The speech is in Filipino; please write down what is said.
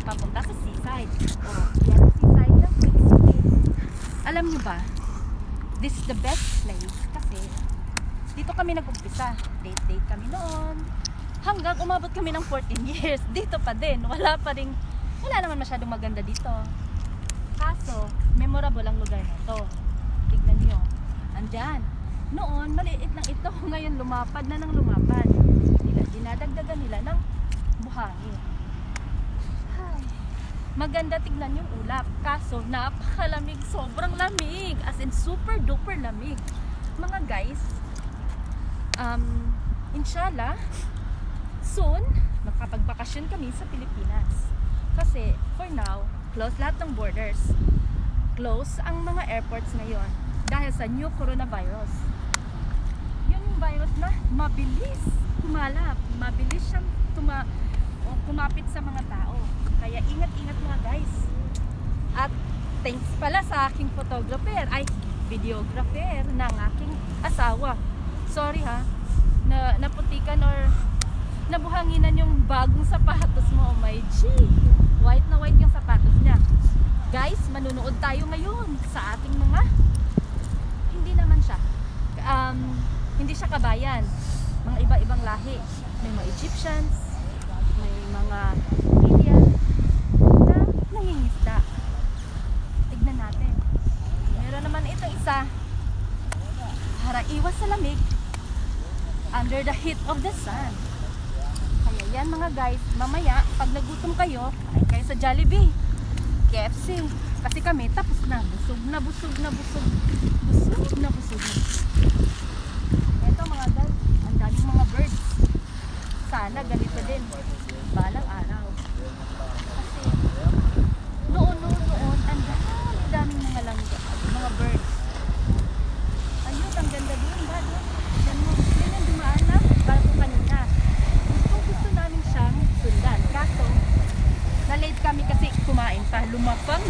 papunta sa seaside. O, yan ang seaside ng Quezon City. Alam nyo ba, this is the best place kasi dito kami nag-umpisa. Date kami noon. Hanggang umabot kami ng 14 years. Dito pa din. Wala naman masyadong maganda dito. Kaso, memorable ang lugar na ito. Tignan nyo. Andyan. Noon, maliit lang ito. Ngayon, lumapad na ng lumapad. Dinadagdagan nila ng buhangin. Ay, maganda tignan yung ulap. Kaso, napakalamig. Sobrang lamig. As in, super duper lamig. Mga guys, inshallah, soon, makapagbakasyon kami sa Pilipinas. Kasi, for now, close lahat ng borders. Close ang mga airports ngayon dahil sa new coronavirus. Yung virus na mabilis kumalap, mabilis siyang kumapit sa mga tao. Kaya ingat-ingat mga guys. At thanks pala sa aking videographer ng aking asawa. Sorry ha, naputikan or nabuhanginan yung bagong sapatos mo. Oh my G! White na white yung sapatos niya. Guys, manunood tayo ngayon sa ating mga hindi siya kabayan. Mga iba-ibang lahi. May mga Egyptians, may mga Indian na nangingisda. Tignan natin. Meron naman itong isa para iwas sa lamig under the heat of the sun. Kaya yan mga guys, mamaya pag nagutom kayo, kain kayo sa Jollibee, KFC. Kasi kami tapos na, busog na. Ito mga guys, ang daming mga birds. Sana ganito din balang araw. Kasi noon, ang daming mga langga, mga birds. Ayun, ang ganda doon ba? Yan yung dumaan na bago kanina. Gusto namin siyang sundan. Kaso, na-late kami kasi kumain pa. Lumapang.